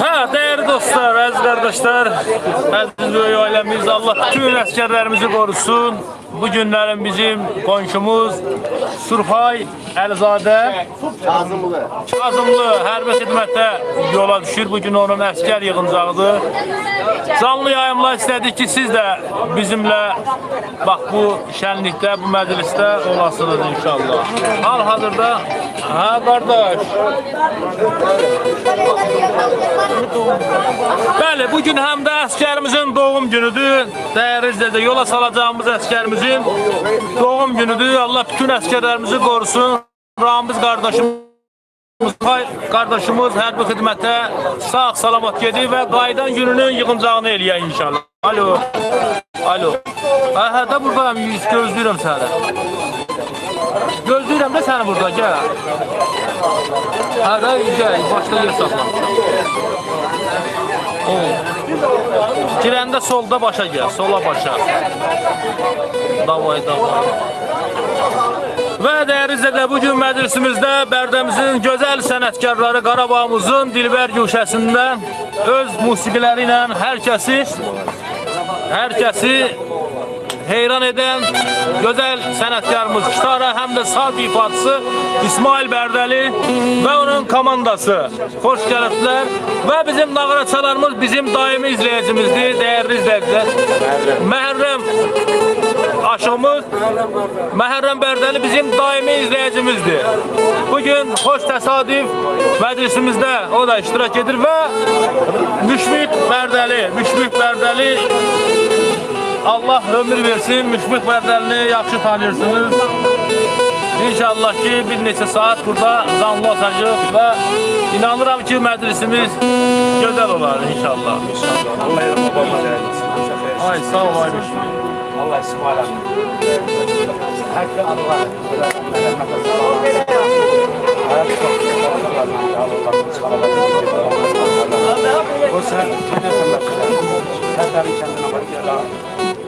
Ha, değerli dostlar, aziz kardeşler, aziz büyük ailemiz, Allah bütün askerlerimizi korusun. Bu günlerin bizim komşumuz Surpay Əlzadə Kazımlı hərbi xidmətdə yola düşür. Bugün onun əskər yığıncağıdır. Canlı yayımla istedik ki siz de bizimle bak bu şenlikte, bu mecliste olasınız inşallah. Hal-hazırda, ha kardeş. Bəli, bugün həm də əskərimizin doğum günüdür. Değerli izləyicilər, yola salacağımız əskərimizin doğum günüdür. Allah bütün əskərlərimizi korusun. Ramiz kardeşimiz hərbi xidmətə sağ salamat gedir və qayıdan gününün yığıncağını eləyək inşallah. Alo. Alo. Hə, buradayım, gözləyirəm səni. Gözləyirəm də səni burada, gəl. Hə, gəl, başda yer saxlamışam. Girəndə solda başa gəl, sola başa. Davay. Və değerli izləyicilər, bugün məclisimizdə Bərdəmizin gözəl sənətkarları Qarabağımızın Dilbər güşəsindən öz musiqiləri ilə hər kəsi heyran eden güzel sanatkarımız gitara hem de saz ifadısı İsmail Bərdəli ve onun komandası. Hoş geldiniz. Ve bizim nağaraçalarımız bizim daimi izleyicimizdir, değerli izleyiciler. Məhərrəm aşığımız Məhərrəm Bərdəli bizim daimi izleyicimizdir. Bugün hoş tesadüf meclisimizde o da iştirak edir ve Müşfiq Bərdəli Allah ömür versin, Müşfiq Bərdəlini yaxşı tanıyorsunuz. İnşallah ki bir neçə saat burada canlı olacaq və inanıram ki məclisimiz gözəl olar inşallah. Allah yarım babamla değerlisin. Ay sağ ol ay Müşfiq. Allah ismail alın. Hakkı Allah. O sen kendine bakıyor.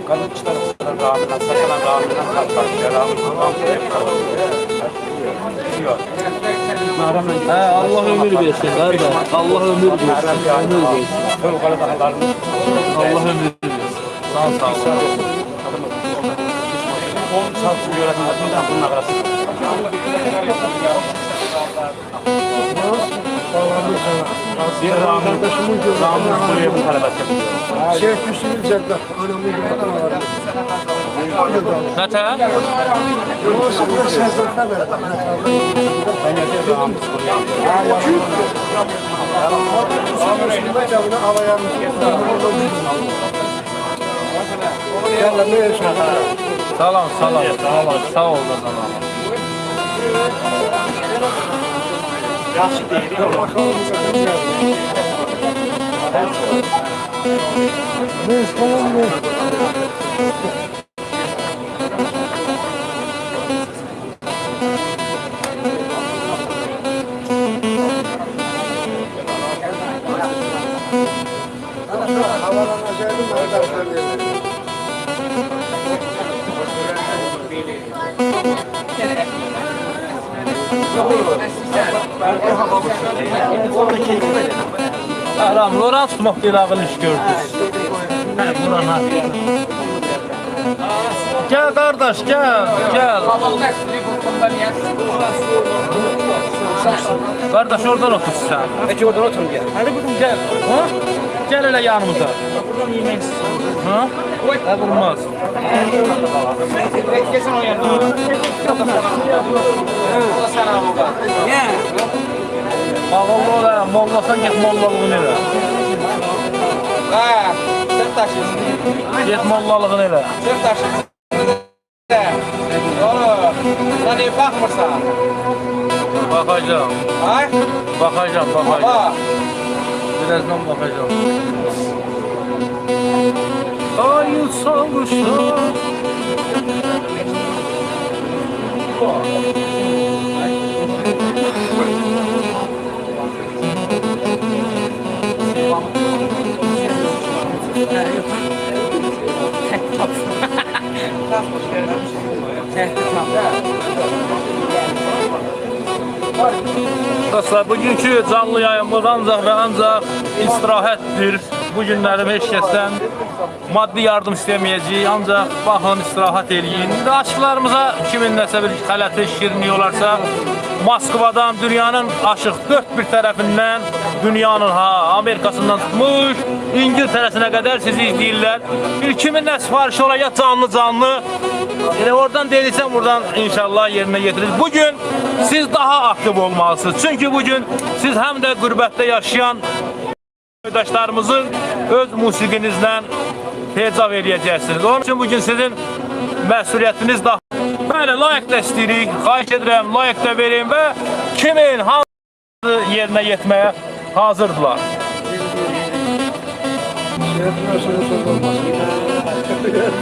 Kılıçlar rağmen, sakalan rağmen kalkıyor. Allah ömür versin kardeş. Allah ömür versin. Allah ömür versin. Sağ ol. Bir kardeşimin buraya bir talep ettim. Şeyh Hüsnü Ceddah, anamın yolundan vardı. Nətə? Yolası bir sezonda verdi. Ben yapıyorum. Sonrasında camına havaya Yalla ne yaşadın? Salam. Sağ ol da sana. Yaxşı deyil. Ne falan ne? Aram, Loran tutmaq bir ağıl iş gördünüz. Gel kardeş, gel. Kardeş oradan otur sen. Peki oradan oturun gel. Hadi bugün gel. Ha? Gel hele yanımıza. Buradan yemek istiyorsun. Ha? Olmaz. Kesin o yanına. O da sen abi o da. Ağıllı ol, mollasan git mollalığını elə. Ha, sen taşıyorsun. Git mollalığını elə. Sen taşıyorsun. Oğlum, sen iyi bakmırsan. Bakacağım. Ay? Bakacağım. Baba. Birazdan bakacağım. Ayı savuştu. Dostlar, bugünkü canlı yayımız ancaq və ancaq istirahətdir. Bu günlərim heç kəsdən maddi yardım istəməyəcəyik, ancaq baxın, istirahət eləyin. Aşıqlarımıza kimin nəsə bir xələti, şirinliyi olarsa, Moskvadan, dünyanın aşıq dörd bir tərəfindən, dünyanın Amerikasından tutmuş, İngiltərəsinə qədər sizi izləyirlər. Bir kimin nə sifarişi olar, ya canlı, yəni oradan deyilsən, buradan inşallah yerinə getiririk. Bugün siz daha aktiv olmalısınız. Çünki bugün siz həm də qürbətdə yaşayan yoldaşlarımızın öz musiqinizlə hecav eləyəcəksiniz. Onun üçün bugün sizin məsuliyyətiniz daha. Bəli, layıq da istəyirik, xahiş edirəm, layıq da verin və kimin hansı yerinə yetməyə hazırdılar.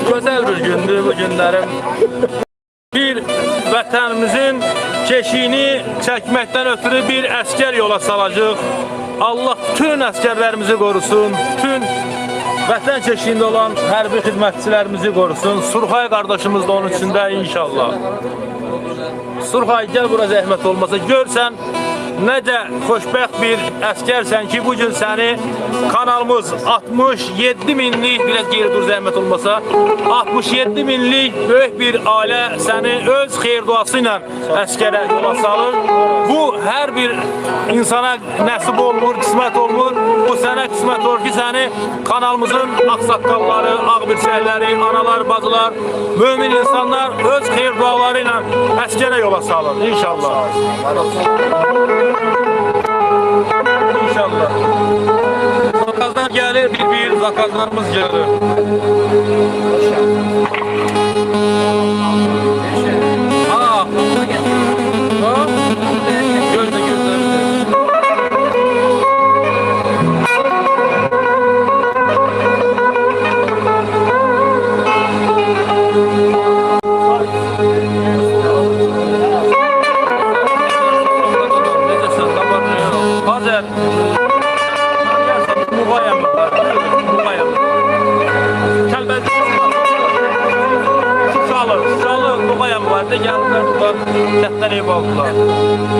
Gözəl bir gündür bu günlərim. Bir vətənimizin keşiyini çəkməkdən ötürü bir əskər yola salacaq. Allah bütün əskərlərimizi qorusun, bütün vətən keşiyində olan hərbi xidmətçilərimizi qorusun. Surxay qardaşımız da onun içində inşallah. Surxay, gəl bura zəhmət olmasa, görsən necə xoşbəxt bir əskərsən ki, bugün səni kanalımız 67 minlik, biraz geri dur zəhmət olmasa, 67 minlik böyük bir ailə səni öz xeyir duası ilə əskərə yola salır. Bu, hər bir insana nəsib olmur, qismət olmur. Bu sənə qismət olur ki, səni kanalımızın ağsaqqalları, ağbirçəkləri, analar, bacılar, mömin insanlar öz xeyir duaları ilə əskərə yola salır. İnşallah. İnşallah. Zakazlar gelir, bir zakazlarımız gelir. Ha. Ha. Gözde. Kənddən ev aldılar.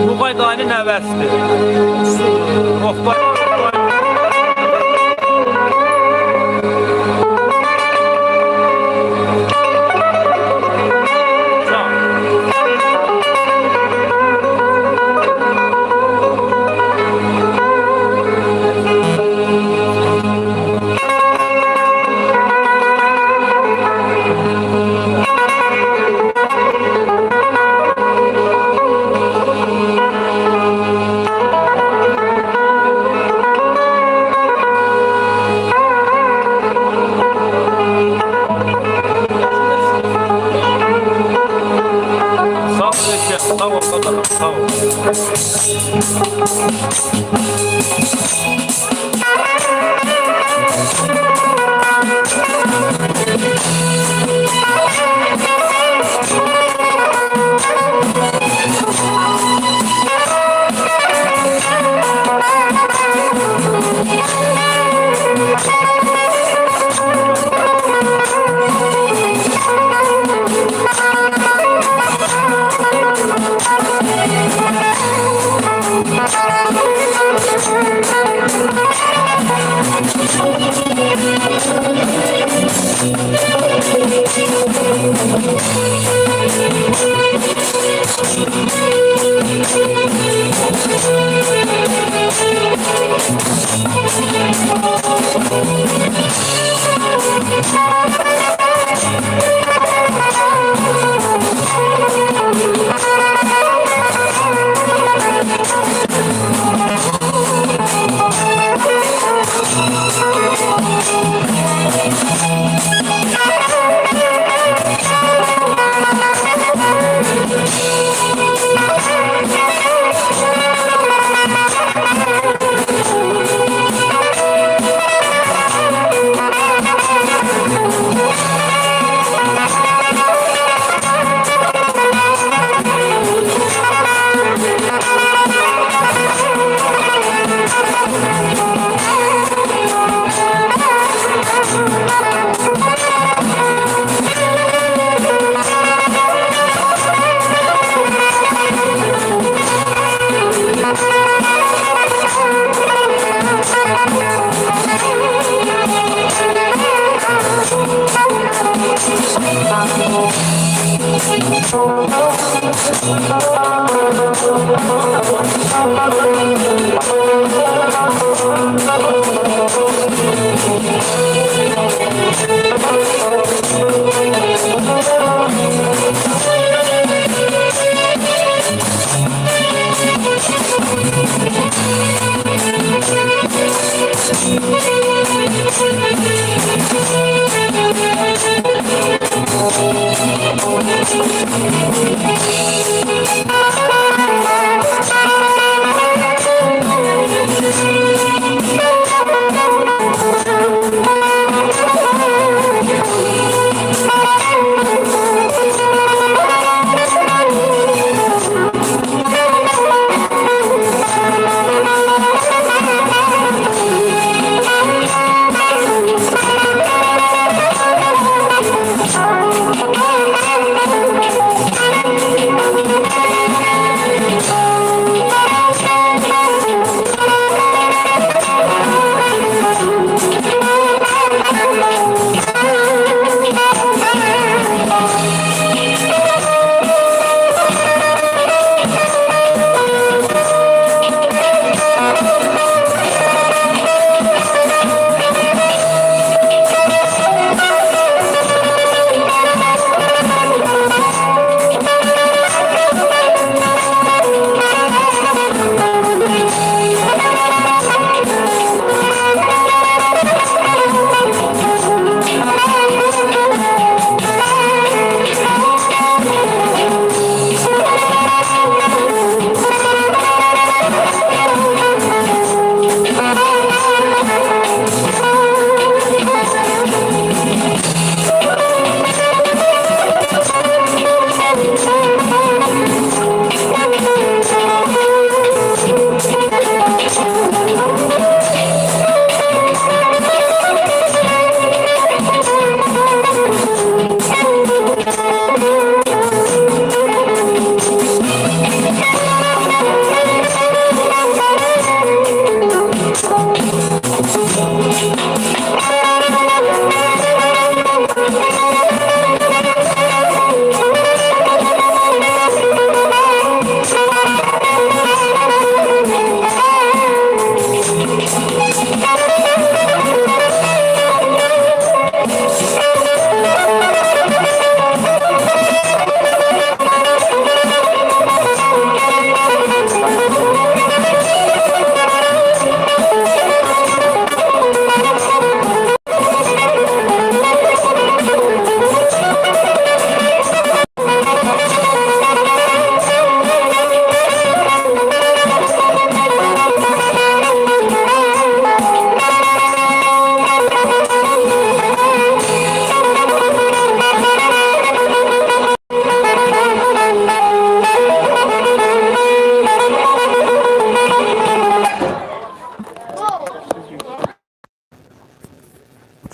Nuqay dayının nəvəsidir.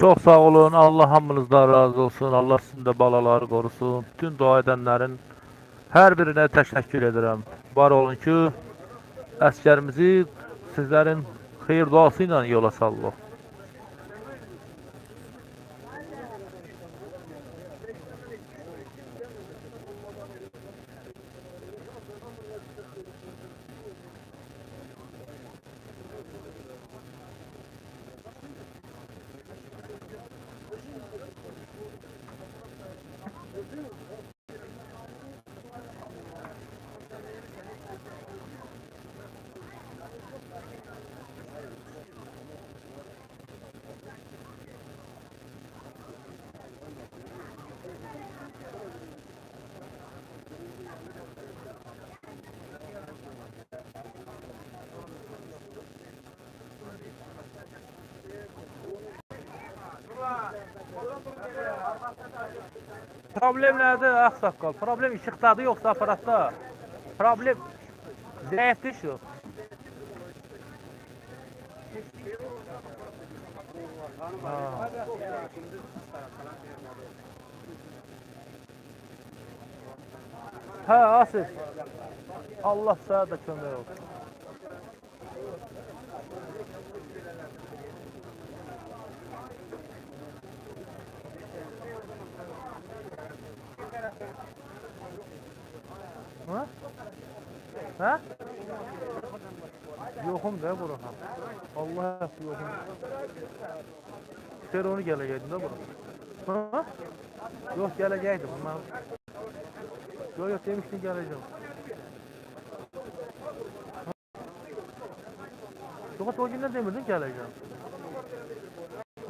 Çok sağ olun. Allah hamınızdan razı olsun. Allah sizin de balaları korusun. Bütün dua edenlerin her birine teşekkür ederim. Var olun ki əsgərimizi sizlerin xeyir duasıyla yola sallıq. Problem nədir, ağsaqqal? Problem işıqdadır, yoxsa aparatda? Problem zəif diş yox. Hə, Asif. Allah sənə də kömək olsun. Ha? Ha? Yoxum da Burhan. Allah yoxum. Sen onu gələcəkdin də bura. Ha? Yox gələcəkdim. Mən yox demişdin gələcəm. Yox o gündən demirdin gələcəm.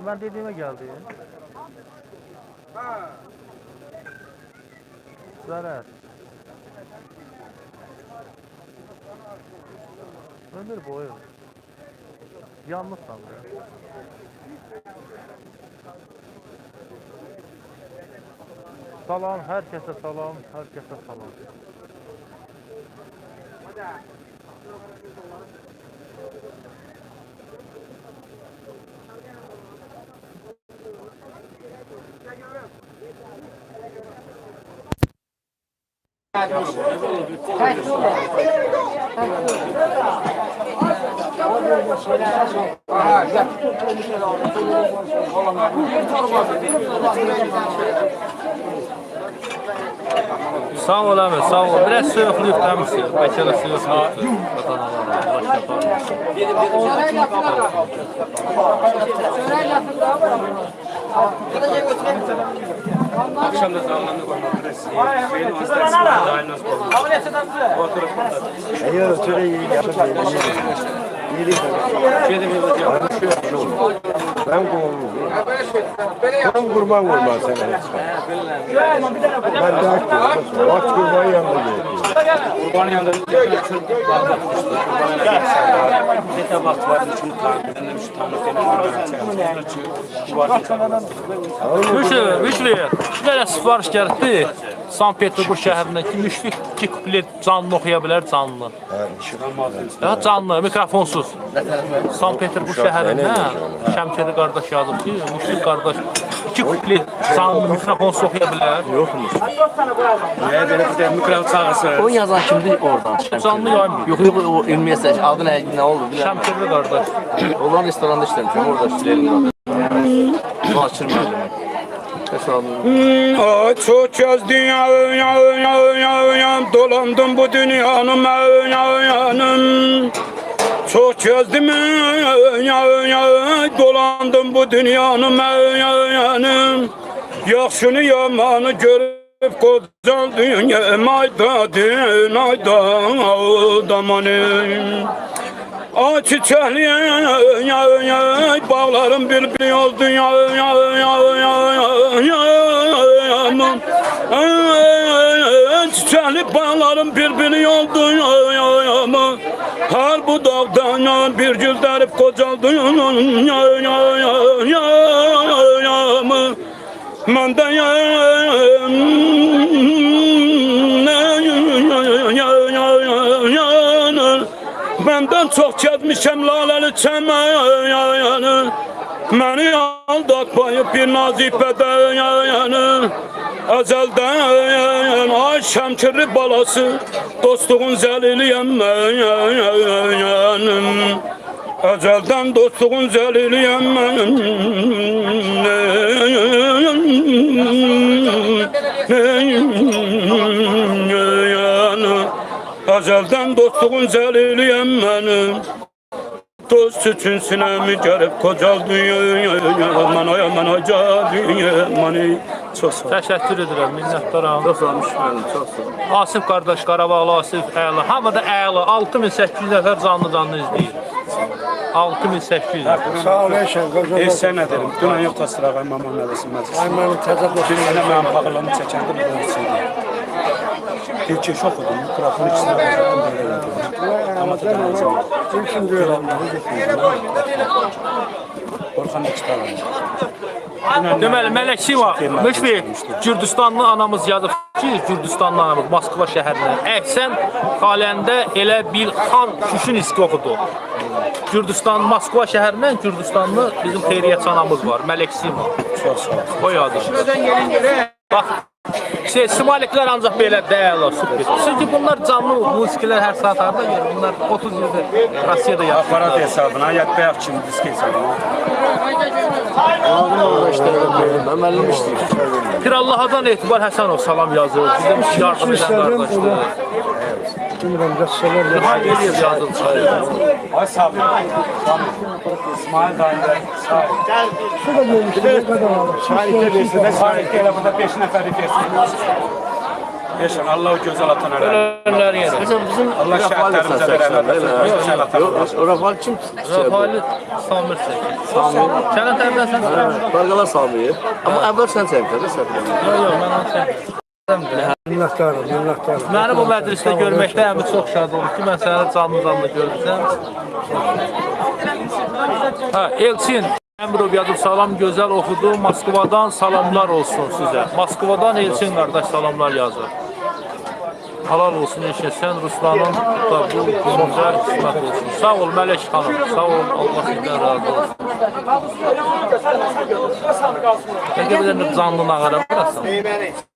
Mən dediyimə gəldi. Zarar. Ömür boyu. Yalnızsan ya. Salam, herkese salam, herkese salam. Sağ ol abi, sağ ol. Biraz soğukluk demişsin. Belki de soğukluktur. Akşam da sağlamlık olmalıdır. Benim hastasıyım. Dahil nasıl olur? Hayır, şöyle iyi yapalım. Ben kurban kurban sana. Ben de aç kurban yanında geliyorum. Kurbanın yanında bir vakit var. Şunu tanıdım. Şu tanıdım. Müşri, belə sifariş gəldi. Sankt Peterburg şəhərindəki Müşfiq 2 kuplet canlı oxuya bilər canlı. Ya canlı, mikrofonsuz. Sankt Peterburg şəhərində Şəmkədi qardaş yazıb ki, Müşfiq qardaş 2 kuplet canlı mikrofonsuz oxuya bilər. Yokmuş. Neye böyle bir de mikrofon çağırsa? O yazan kimdi oradan? Canlı yaymıyor. Yok yok o ilmiye adı ne oldu bilmem. Şəmkədi qardaş. Onlar restoranda işlemişim orada işlerim. Bu açılmıyor demek. Çok yaz dünyayı dolandım bu dünyanın yanım. Çok yazdım dolandım bu dünyanın yanım. Yaxşını yamanı görüp kocal dünya maydadır aydamanım. Ay çiçekli bağlarım bülbül oldu çiçekli bağlarım bülbül oldu her bu dağdan bir gül derip kocaldı ben de benden çok gezmişem laleli çemeyanı beni aldatmayıp bir nazifede yani ezelden ay Şemkirli balası dostluğun zeliliyem yanım ezelden dostluğun zeliliyem yanım ezelden dostluğun zeliliyem benim. Dost için sinemi gerip kocal dünya aman hoca dünya mani çok sağ ol. Təşəkkür edirəm, minnətdaram. Çok olmuş benim çok sağ ol. Asif qardaş, Qarabağlı Asif, əla. Hamı da əla. 6800 nəfər canlı izləyir. 6800. Sağ ol Eşen. Sen ne derim? Dün yok da sıra var mamam neresin meclisi. Aymanın tezat Dün yine benim pakırlarımı çekendim. Türkçe çok okudum. Mikrofonu içine koydum. Ama da Kim diyor Allah? Orhan da çıkarım. Deməli, Mələk Siva, Müşfiq, Gürcüstanlı anamız yazıb ki, Gürcüstanlı anamız Moskva şəhərində. Əksən xaləndə elə bir xan Şüşinski oxudu. Gürcüstan, Moskva şəhərindən Gürcüstanlı bizim xeyriyyətçi anamız var, Mələk Siva. Çok sağ ol. O yazır. Bax, Simaliklər ancaq belə dəyərli olsun. Çünki bunlar canlı musiqilər hər saat harda gəlir. Bunlar 30 ildir Rusiyada yaşayır. Aparat hesabına, yatbayaq kimi disk hesabına. Ben müəllim işləyim. Pirallahadan Etibar Həsənov salam yazır. Bizim yardım edən qardaşdır. Bilmirəm, rəssələr Hangi ev yazılır? Ay sabır. İsmail dayılar. Şu da görmüşdür, ne kadar alır. Şahitə versin, və şahitə elə burada 5 nəfəri versin. Yaşan, Allah o gözəl atan ələ. Ölənlər yenə. Bizim Allah şəhətlərimizə verəmət. Rafal kim? Rafali Samir çəkir. Kənin tərəfdən sən? Qarqalar Sami'yi. Amma əvvəl sən çəkdin, sən. Yox, mən onu çəkdim. Minnətdarım. Məni bu məclisdə görməkdə əmi çox şad olub ki, mən səni canlı görürsəm. Elçin Əmrov yazıb salam gözəl oxudu. Moskvadan salamlar olsun sizə. Moskvadan Elçin qardaş salamlar yazır. Halal olsun eşitsən Ruslanın da bu günümüzə qismət olsun. Sağ ol Mələk xanım. Sağ ol, Allah sizdən razı olsun. Peki bir də canlı nağara burası?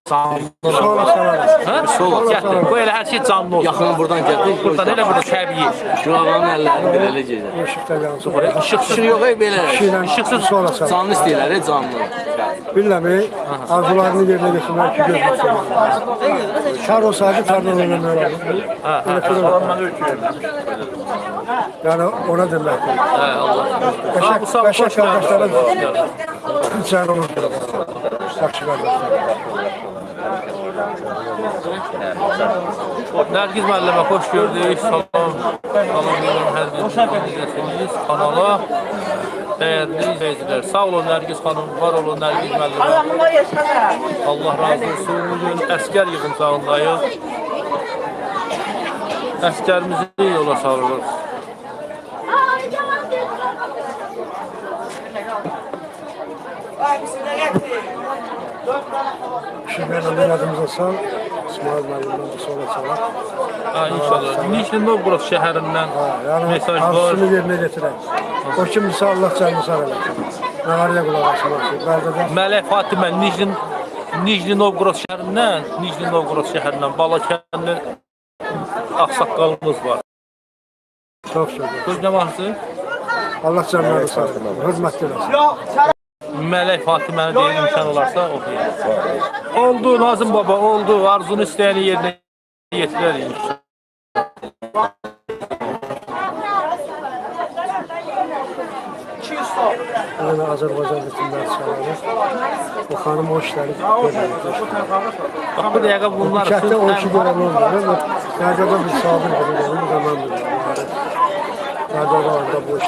Canlı nağara. Sola. Gətir. Bu elə hər şey canlı olsun. Yaxın buradan gəldik. Buradan elə burada təbii. Günahların əllərini belə elə gedir. Işıqda yansın. İşıq yox, belə. İşıqsız Sonra sən. Canlı istəyirlər, canlı. Bilmem, arzularını yerine getirmek ki gözlük sonra. Kar olsaydı kardan önemli. Salam mən ölküyüm. Yani ona demek ki. Allah. Beşek kardeşlere sen onu sakşı kardeşler. Nərgiz müəllimə xoş gördük. Salam verin hər biriniz kanala. Dəyərli izləyicilər. Sağ olun Nərgiz xanım, var olun Nərgiz müəllimə. Allah razı olsun. Bugün əskər yığıncağındayıq. Əskərimizi yola salırıq. Şimdi ben adımıza sal. İsmail Məlimdən de sonra çalaq. İnşallah. Nijni Novgorod şəhərindən Yani mesaj var. arzusunu yerine getirək. O kimdirsə Allah canını sağ eləsin. Nəğariyə qulaq asmaq ki. Bərdədən Mələk Fatimə Nijni Novgorod şəhərindən Balakənli ağsaqqalımız var. çox sözdür. Söz nə vaxtı? Allah canını sağ eləsin. Hürmət eləsin. Mələk Fatiməni deyil imkan olarsa oxuyaq. Oldu Nazım baba, oldu. Arzunu istəyəni yerinə yetirərik. Yani Azərbaycan ritimləri çalarıq. O xanım o işləri görməyəcək. Bax bu dəqiqə bunlar Kətdə o işi görən olmuyor. Qərdədə bir sabir verir, bu da mən bilirəm. Qərdədə orada bu iş.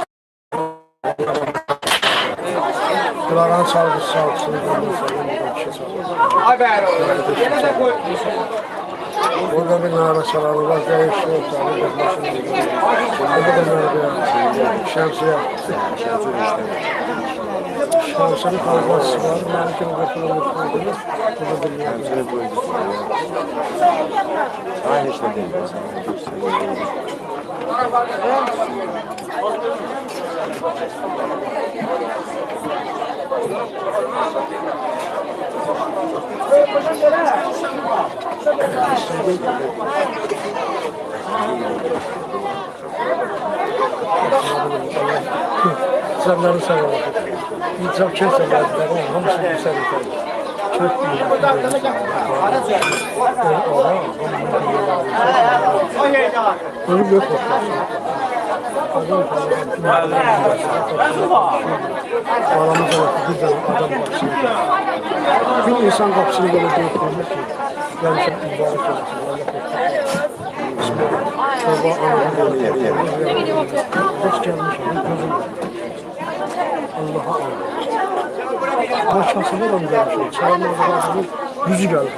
Bunların çalgısını görmüşsün, bir kişi çalır. Orada bir nara çaları var, dəyişi ortalığı gözləşini görür. Orada da böyle şəmsiyə. Şəmsini kalması var, məlikin qırpılır, burada bilmiyorum. Aynı işte değil. Zəmləri sağ olun. İncam kesə verdilər, hamısını bir sərəkər. Çok iyi. Ölüm yok ortasında. Aramız olarak bir tane adam kapısını bir insan kapısını böyle büyük koymuş ki yani çok mübarek olsun. Baba anamın hoş gelmiş gözüm. Allah'a emanet. Başkasına da mı gelmiş? Çağırma adamın yüzü geldi.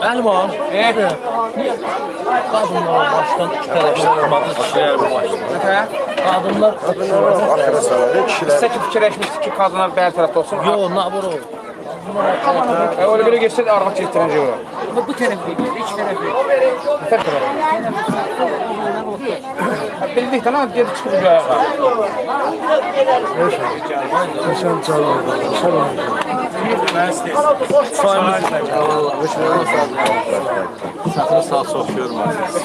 Elman. Kadınlar baştan iki tərəfdə olmadı, kişilər bu başda. Kadınlar Sizə ki fikirləşmişdik ki, qadınlar bəzi tərəfdə olsun. yox, nabur o. Öyle böyle geçseydi arvad çektirince olur. Bu tərəfə gedir, iki tərəfə. Bildik tamam, geri çıxıb ayağa. Sen çalıyor. Satını sağ çox görmədiniz.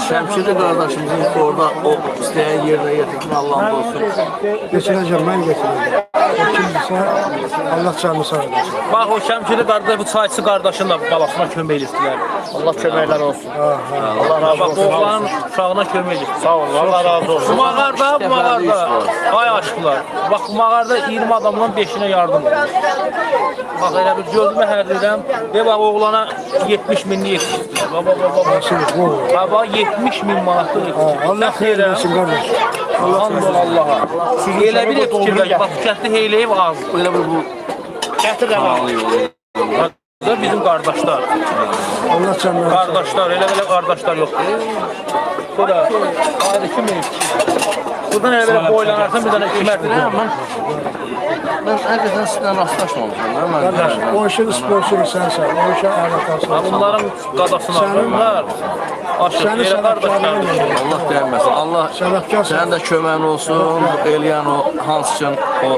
Şəmşirli qardaşımızın orada o istəyən yerinə yetirsin, Allah'ın olsun. Geçireceğim, ben geçireceğim. Kimse Allah canını sağ olasın. Bax o Şəmkirli qardaş bu çayçı qardaşın da balasına kömək etdilər. Allah köməklər olsun. Allah razı olsun. Bax oğlanın uşağına kömək etdi. Sağ olun. Allah razı olsun. Bu mağarda ay aşklar. Bax bu mağarada 20 adamdan 5-inə yardım olur. Bax elə bir gözümə hərdirəm. Və bax oğlana 70 minlik yetişdirdi. Baba 70 min manatlıq yetişdirdi. Allah xeyir versin kardeş. Allah'a. Elə bir fikirlər. Bax kəndli heyləyib az. Elə bir bu Kəndli də var. Bizim qardaşlar. Allah canını Qardaşlar, elə qardaşlar yoxdur. Bu da ayrı kimi. Buradan elə belə boylanarsan bir dənə kimərdir. mən həqiqətən sizlə rastlaşmamışam. kardeş. O işin sponsoru sensin. O işe alakası. Bunların qadasına bunlar. Aşıq, elə qardaşlardır. Allah dəyməsin. Allah Səbəbkarsan. sənin də köməyin olsun. Eləyən o hansı üçün o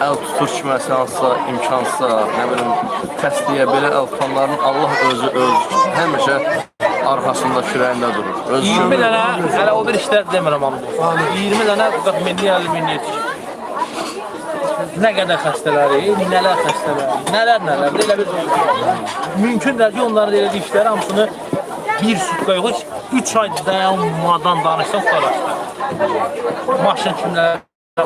əl tutur kiməsi hansısa imkansıza, nə bilim təsdiyə belə əl tutanların Allah özü həmişə arxasında kürəyində durur. 20 dənə, hələ o bir işlər demirəm amma. 20 dənə 40 minlik, 50 minlik yetişir. Nə qədər xəstələri, nələr xəstələri, nələr, elə bir mümkündür ki, onların elədiyi işləri hamısını bir sutka yox, 3 ay dayanmadan danışsan qaraşlar. Maşın kimlərə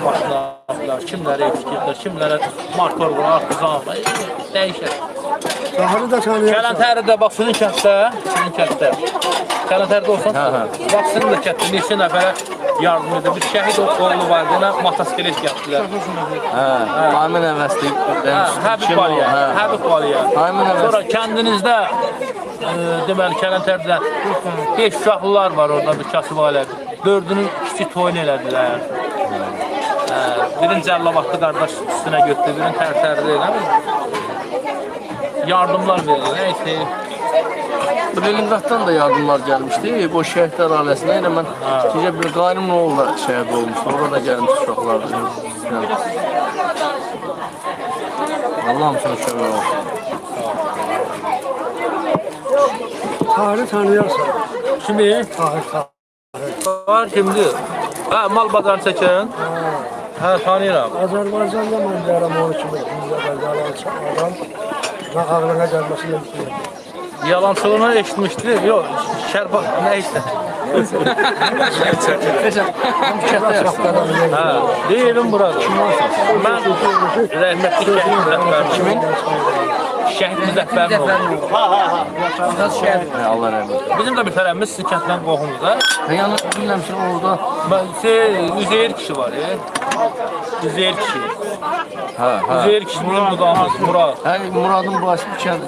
maşın alırlar, kimlərə etiketlər, kimlərə markor var, artizan var, dəyişər. Sahanı da tanıyorsun. Kələntəridə bax sizin kənddə, Kələntəridə olsan, bax sizin də kənddə neçə nəfərə yardım edir. Bir şəhid oğlu var, deyənə motosiklet gətirdilər. Amin əvəzli. Həbib Valiyə. Sonra kəndinizdə, deməli Kələntəridə 5 uşaqlılar var orada bir kasıb ailə. 4'ünün kiçik toyunu elədilər. Birin Cəllavaqlı qardaş üstünə götürdü, birin Tərtərdə eləmir. Yardımlar verir, neyse. Leninqraddan da yardımlar gəlmişdi. Bu şəhidlər ailəsinə elə mən gecə bir qaynım oğlu da şəhid olmuşdu. Orada da gəlmiş uşaqlar. Allah hamısına kömək olsun. Tarih tanıyorsun. Kimi? Tarih. Var kimdir? Ha, mal bazarını çəkən? Hə, tanıyıram. Azerbaycan'da ben derim onun için. Adam ne ağlına gelmesini istiyorum. Yalancılığını eşitmişdi. Yox, şərba, nə isə. Hə, deyilin burada. Mən rəhmətli şəhid Müzəffərin. Şəhid Müzəffərin oğlu. Allah rəhmət. Bizim də bir tərəfimiz sizin kənddən qohumuzda. Yəni bilirəm ki, orada Üzeyir kişi var, Üzeyir kişi. hə. Üzeyir kişi bizim budağımız, Murad. Yəni Muradın başı bir kəndi.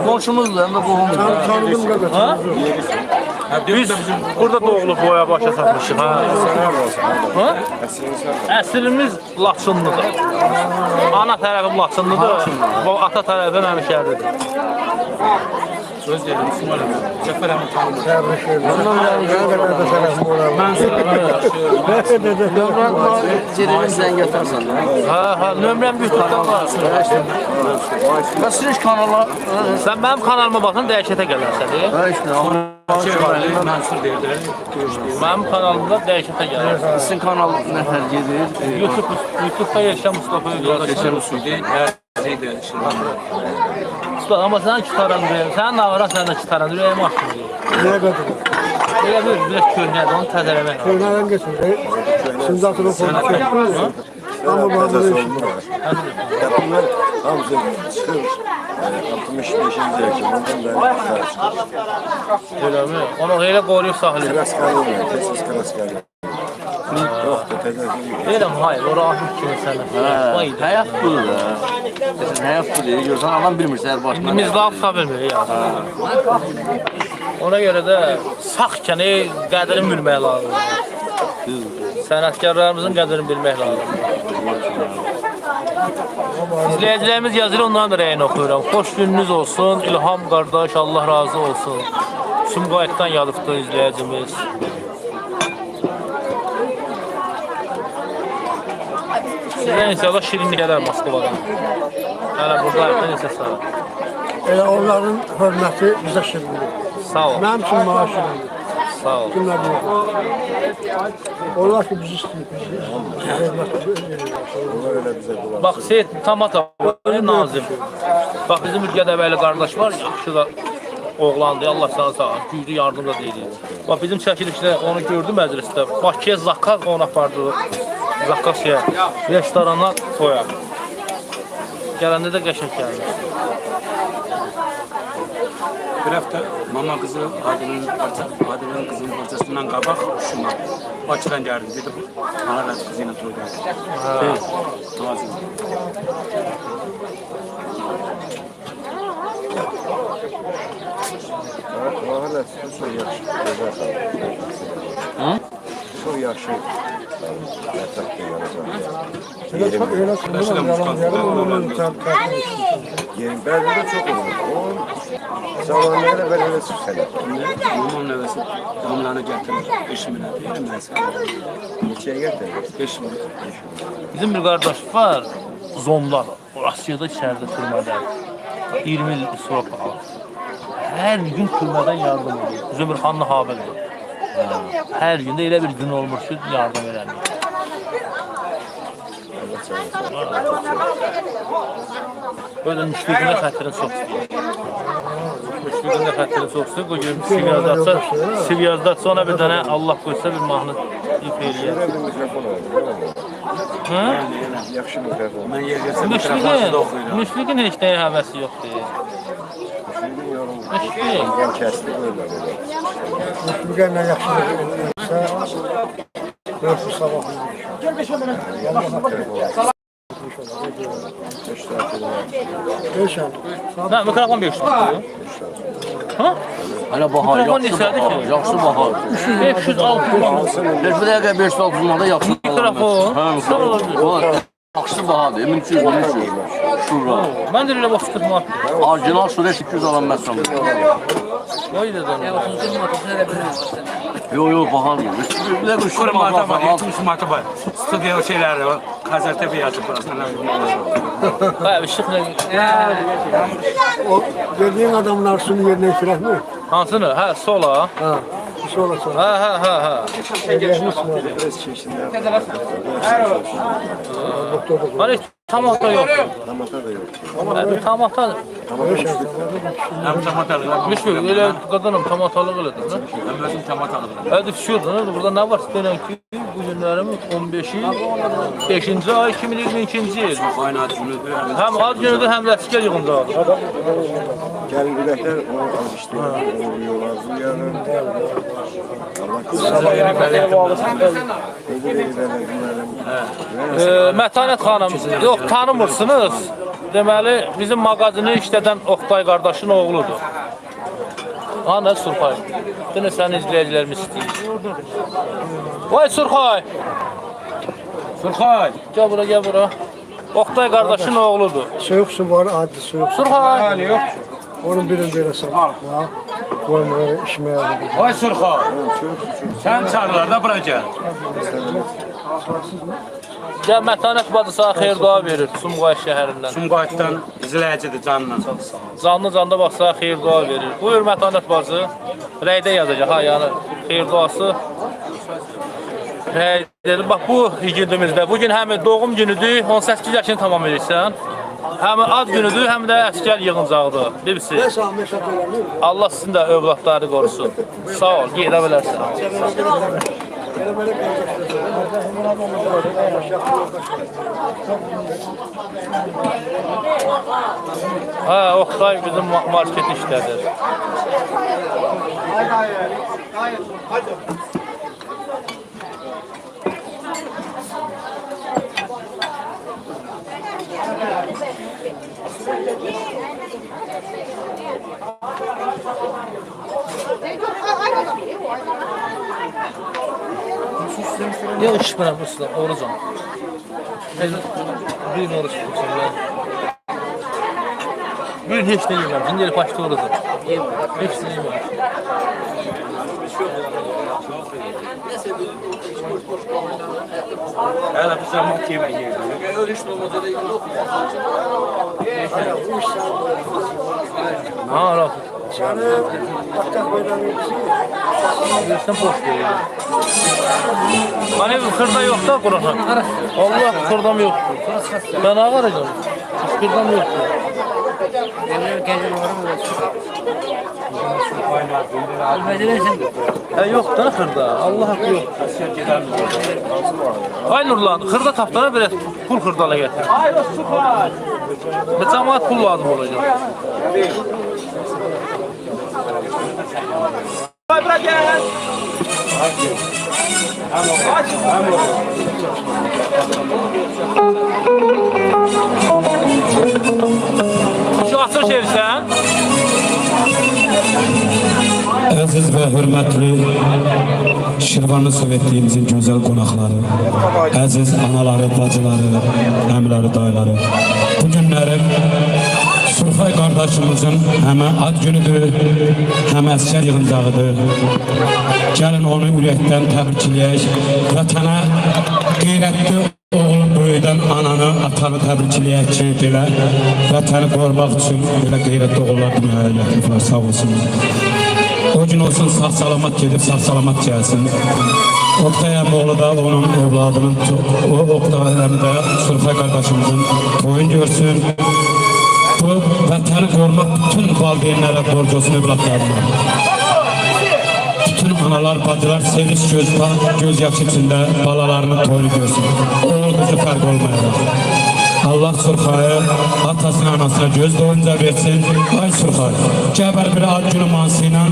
Qonşumuzdur, həm də qohumuzdur. Tanıdım kadar. Biz burada doğulub boya başa satmışıq. Əslimiz Laçınlıdır. Ana tərəfim Laçınlıdır, ata tərəfim Həmişərlidir. Söz verin, İsmail əmi. Cəfər əmi tanımır. Ceremin sən gətirsən. Hə, nömrəm YouTube'dan var. Bəs siz kanala Sən mənim kanalıma baxın, dəyişətə gələrsən. Cəfəli, Mənsur deyirlər. Mənim kanalımda dəyişətə gələrsən. sizin kanal nətər gedir? YouTube'da Yaşa Mustafa Geçen usulde her şeyde Usta, amma sən kitaran deyil. Sən nağıra sən də kitaran deyil. Əyəm açmır deyil. Neye kadar? Elə bir köhnədir, onu təzələmək. Köylerden geçin. Şimdi hatırlı konuşuyor. Ama bazı Yapımlar hamısı çıxır 65-ci yaşımdan bəri Eləmi? Onu elə qoruyub saxlayır. Kraskalı, tez kraskalı. Yoxdur, təzəki. Eləm, hayır, o rahim kimi sənə. Baydı. Həyat budur da. Həyat budur. Görsən adam bilmir səhər başına. Biz daha tuta bilmirik ya. Ona görə də sağkən qədrini bilmək lazımdır. Sənətkarlarımızın qədrini bilmək lazımdır. İzləyicilərimiz yazır, onların da rəyini oxuyuram. Xoş gününüz olsun, İlham qardaş, Allah razı olsun. Sumqayıtdan yazıbdır izləyicimiz. Sizə inşallah şirinlik gələr Moskvadan. Hələ burada neçə saat. Elə onların hörməti bizə şirindir. Sağ ol, Mənim üçün mənə şirindir. sağ ol. Kimlər deyir? Onlar ki bizi istəyir, bizi hörmət edirlər. Onlar öyle bize dolaşıyor. Bax, Seyid Tamata, Nazim. Bax, bizim Ülgədəbəli qardaş var, yaxşı da oğlandı, Allah sana sağ ol, güclü yardım da deyilir. Bax, bizim çəkilişdə onu gördü məclisdə, Bakıya zakaz onu apardı, zakaz restorana toya. Gələndə də qəşəng gəldi. Bir hafta mama kızı Adil'in kızının parçasından kabak şuna Bakı'dan geldim dedim. Bana da kızıyla toydu. Evet. Nazım. Hala çok yaxşı. Hı? Çok yaxşı. Yatak da yanacak. Öyle sanırım, yalan onun Yerin berdinde çok olur. O zamanlarda böyle süsler. Mamam nevesi damlarını getirir. Eşimine diyelim ben sana. Neçeye getirir? Eşimine. Bizim bir qardaş var, Zomlar, Rusiyada içərdə türmədə. 20 il sürə qalır. Hər gün türmədən yardım edir. Zümrxanlı Habildir. Hər gün də elə bir gün olmuş ki, yardım edəmir. Böyle müşfiqinə xətrini çox istəyir. Müşfiqinə xətrini çox istəyir. Bu gün Sivyazdatsa ona bir dənə Allah qoysa bir mahnı ip eləyər. Şöyle bir mikrofon oldu. Hı? Yaxşı mikrofon. Ben yer yersem mikrofonsuz da okuyla. Müşfiqin heç nəyə həvəsi yoxdur. Şimdi yorum. Müşfiq. Ben kestik öyle. bir gəllə yaxşılıq edirsə, görürsün sabahını. Görüşən. Nə, mikrofon 500 tutuyor? Ha? Hələ baha, Mikrofon yaxşı neçədir baha, ki? yaxşı baha. 506 manat. Bir dəqiqə 560 manata yaxşı baha. Mikrofon. Hə, Sağ olun. mikrofon. Yaxşı bahadır, 1200, 1300. Şura. Mən də elə bax 40 manat. Orijinal şura 800 alanməzsən. Vay dedim. Yo, bahadır. Bir dəqiqə şura Şurada mata var, baha. 70 mata var. Stüdyo şeyler var. Kazartepe yazıp burasına. Bayağı bir şık. O dediğin adamlar şunu yerine itiraf mı? Hansını? Hə, sola. Ha. Bir şey olasın. Hə. Eləyəmişsin orada. Biraz çeşitli. Doktor da Hani heç tamata yox. Damata da yok. Bir tamata. görüşən. Hem tamatalı. Müşfiq, elə qadınım tamatalıq elədir. Hem özüm tamatalı. Hadi düşürdün. Burada nə var? Denən ki, bu günlərim 15-i 5-ci ay 2022-ci il. Aynı cümlede. Həm ad günüdür, həm də əsgər yığıncağı. Gel bilekler onu alıştırıyor. Onu yiyorlar. Duyarlar. Mətanət xanım, yox tanımırsınız. Deməli, bizim mağazini işlədən Oqtay qardaşın oğludur. Ana Surxay. Dünə sənin izləyicilərimiz istəyir. Vay Surxay! Surxay. Gəl bura. Oqtay qardaşın oğludur. Soyuq su var, adi soyuq su. Surxay! Yok. Onun birini verirsen. Ha. Koymayı işime yardım. Vay Surxay. Sen çağırlar da bura gel. Gəl Mətanət bacı sana xeyir dua verir Sumqayıt şəhərindən. Sumqayıtdan izləyicidir canla. Canlı bax sana xeyir dua verir. Buyur Mətanət bacı. Rəydə yazacaq ha, yəni xeyir duası. Rəydə bax bu günümüzdə. Bugün həm doğum günüdür, 18 yaşını tamam edirsən. Həm ad günüdür, həm də əsgər yığıncaqdır. Birisi. Allah sizin də övladları qorusun. Sağ ol, gedə bilərsən. Ha, Oqtay bizim market işlədir. Ya iş bana bu sıra orucam. Bir oruç tutsun ya. Bugün hiç ne yemem. Şimdi başta olurdu. Hiç ne yemem. Hele bir zaman yemeği yiyor. Ne ara? Sen boş ver. Hani bir kırda yok da Kur'an. Allah kırdam yok. Ben ağıracağım. Hiç kırdam yok. Yok da kırda. Allah hakkı yok. Ay Nurlan, kırda taftana biraz pul kırdala getir. Bir cemaat pul lazım olacak. Ay bırak gel. Şu asır şerisen. Aziz ve hürmetli Şirvanlı Sovetliğimizin güzel konakları, aziz anaları, bacıları, əmləri, dayıları. Bu günlerim Surxay kardeşimizin hem ad günüdür, hem əskər yığıncağıdır. Gəlin onu ürəkdən təbrikləyək, vətənə qeyrətli oğlum böyüdən ananı, atanı təbrikləyək ki, belə vətəni qorumaq üçün belə qeyrətli oğullar dünyaya gətiriblər, sağ olsun. O gün olsun sağ-salamat gedib, sağ-salamat gəlsin. Oktay Əmoğlu da onun evladının, o Oktay Əmi də Surxay qardaşımızın toyun görsün. Bu vətəni qorumaq bütün valideynlərə borc olsun evlatlarına. Bütün analar, bacılar sevinç göz yaşı içində balalarının toyunu görsün. Oğul qızı fərq olmayacaq. Allah Surxayı atasına, anasına göz doyunca versin. Ay Surxay, gəbər bir ad günü mansı ilə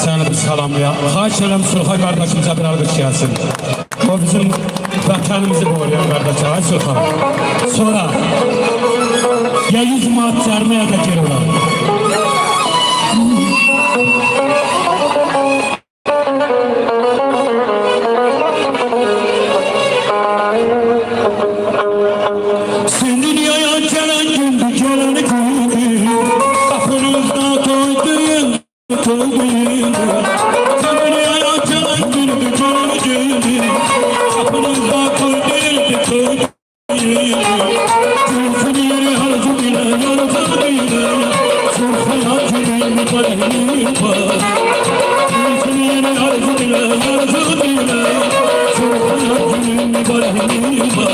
səni bir salamlayaq. Xahiş edirəm Surxay qardaşımıza bir alqış gəlsin. O bizim vətənimizi qoruyan qardaşı, ay Surxay. Sonra ya 100 manat cərimə da geri olar. Sen dünyaya gelen gündü, geleni gündü. Kapınızda toyduyun, toyduyun. Sen dünyaya gelen gündü, geleni gündü. Kapınızda toyduyun, toyduyun. Türk'ün yeri harcı bile, yarıcı bile. Surxay harcının mübarek var. Türk'ün yeri harcı bile, yarıcı bile. Surxay harcının mübarek var.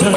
Sen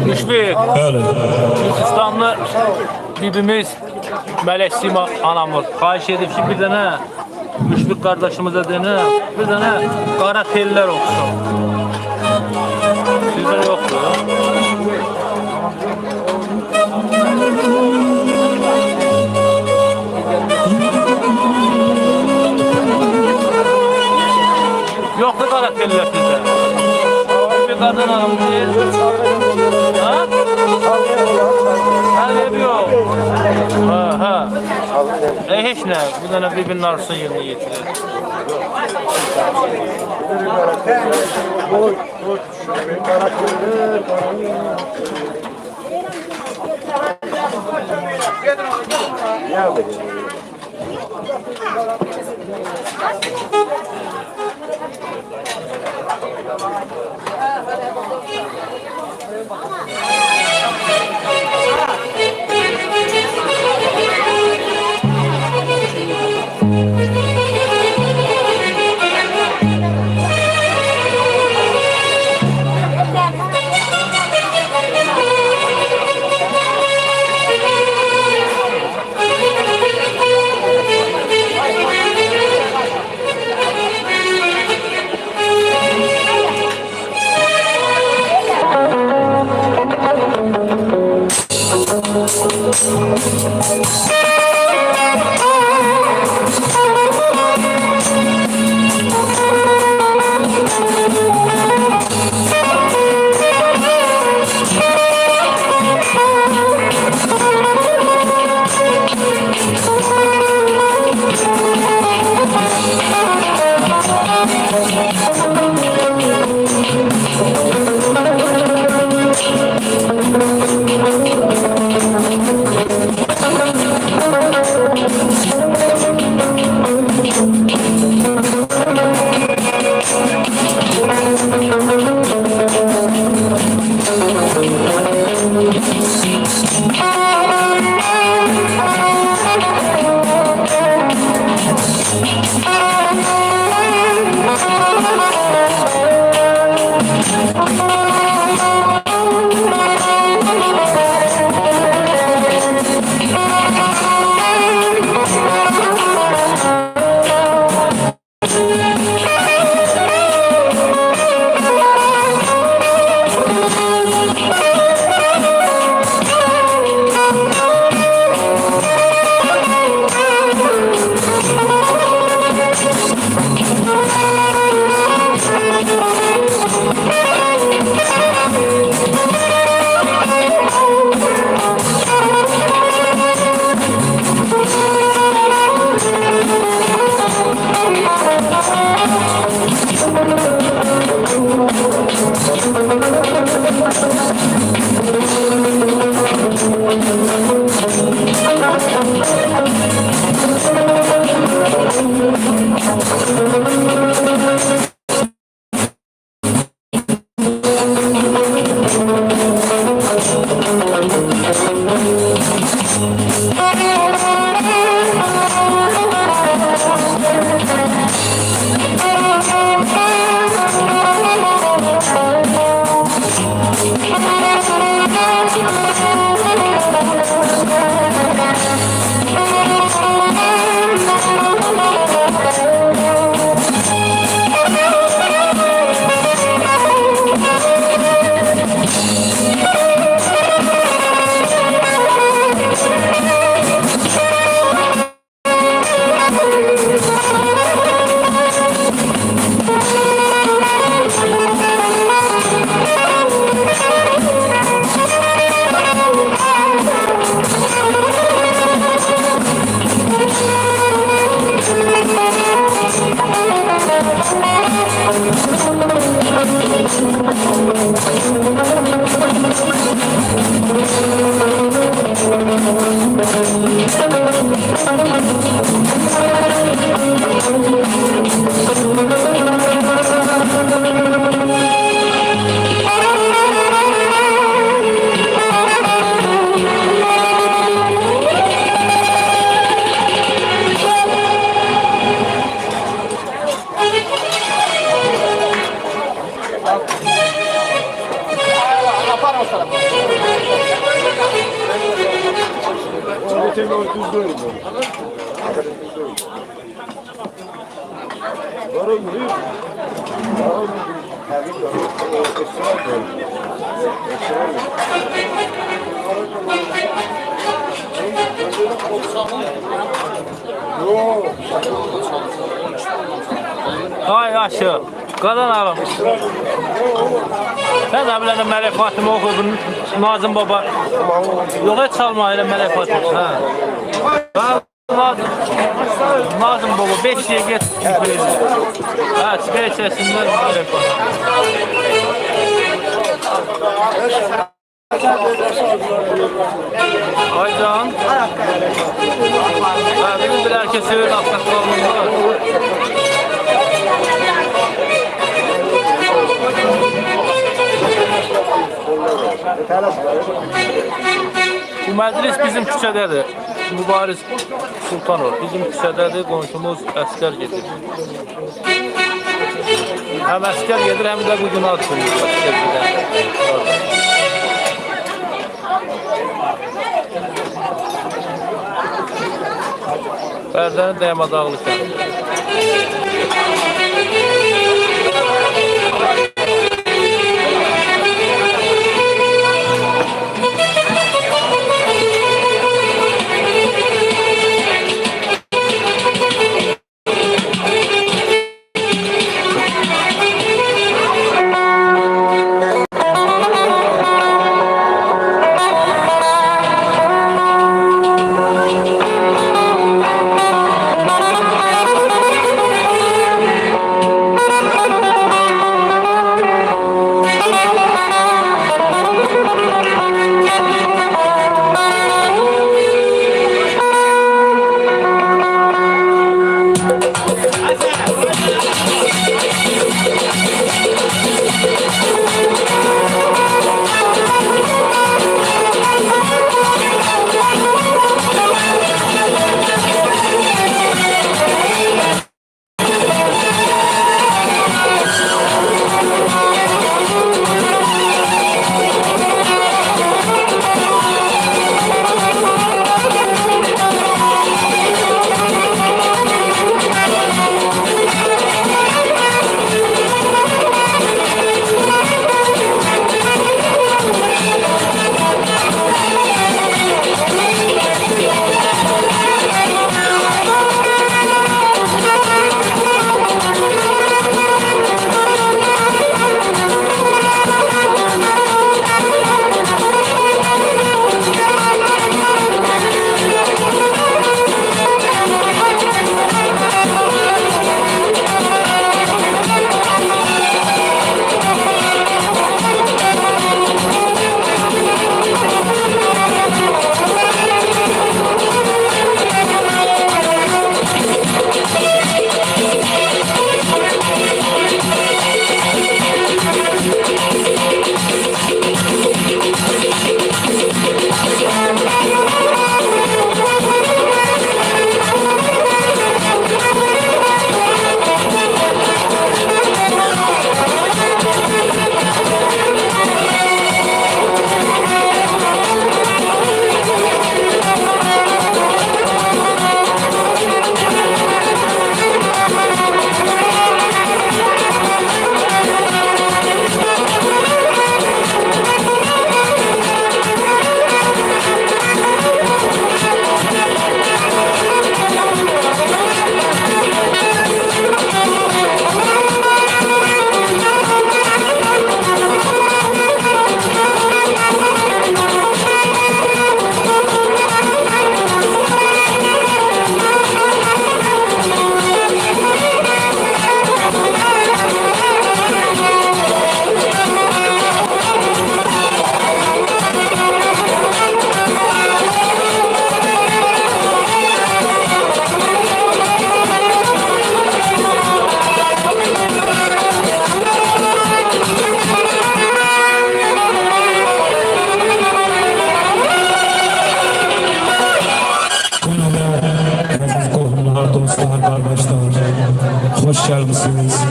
Müşfiq, İslamlı bibimiz Mələk Sima anamız xahiş edib ki, bir dənə Müşfiq qardaşımıza dənə, bir dənə qara tellər olsun. Sizdə yoxdur. Yoxdur qara tellər sizdə. Bir qadın hanım deyil. Ha? Hələ yox. Ha. Heç nə, bu dənə bir-birinin arasını yerinə yetirir. Ay aşı, qadan alım. Sen də bilən Mələk Fatımı oxudun, Nazım Baba. Yox, heç çalma elə Mələk Fatımı. Nazım Baba 5 yer get. Hə, sigara içəsindən Mələk Fatımı. Aycan. Bizim bir herkes sever aktaklarımızda. Bu məclis bizim küçədədir. Mübariz Sultanov. Bizim küçədədir. Qonşumuz əskər gedir. Həm əskər gedir, həm də bu gün adsınız. Bərdənin Dəyamadağlı kəndi. ederiz.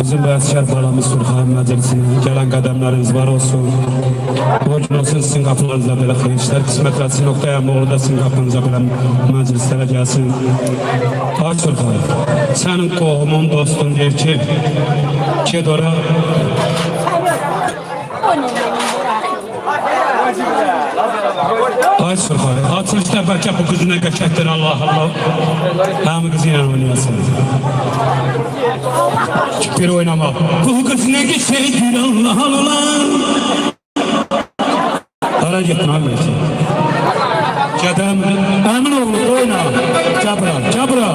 Bizim bu asker balamız Sulhan Məclisinə gələn qədəmləriniz var olsun. O gün olsun sizin qapılarınıza belə xeyirlər, qismət etsin, Oktay Əmoğlu da sizin qapınıza belə məclislərə gəlsin. Ay Sulhan, sənin qohumun, dostun deyir ki, ged ora. Ay Sulhan, açılışda bəlkə bu qızına qəşəkdir, Allah Allah. Həmi qızı ilə oynayasın. Bir oynamaq. Bu qızına qəşəkdir, Allah Allah. Hara getdin abi? Gedəm, əmin oğlu, oyna. Cabra, cabra.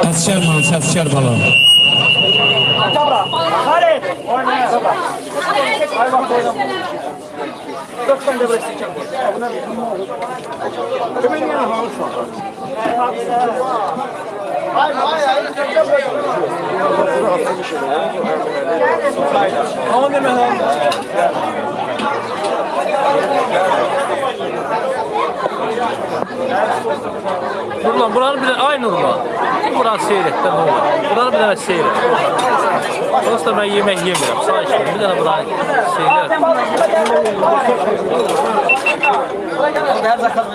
Asker mansı, asker bala. Nurlan, buranı bir de ay Nurlan. Buranı seyretten Nurlan. Buranı bir tane seyret. Burası da ben yemek yemiyorum. Sağ işte bir tane buranı seyret. Her zakat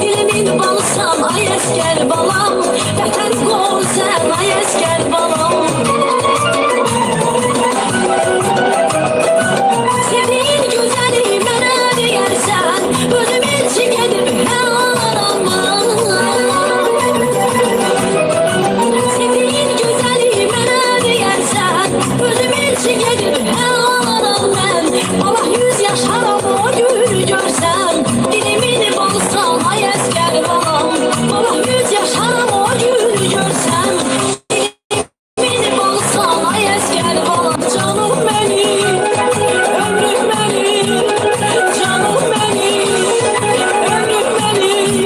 dilimin balsam ay esker balam, vətən qol sən ay esker balam. Sevdiğin güzeli mənə deyərsən, özüm için gedib hər aramam. Sevdiğin güzeli mənə deyərsən, özüm için gedib hər aram mən. Allah 100 yaşaram o günü görsən, dilimin balsam ay esker balam. Allah 100 yaşaram o günü görsən, dilimin balsam ay esker balam. Canım benim, ömrüm benim, canım benim, ömrüm benim.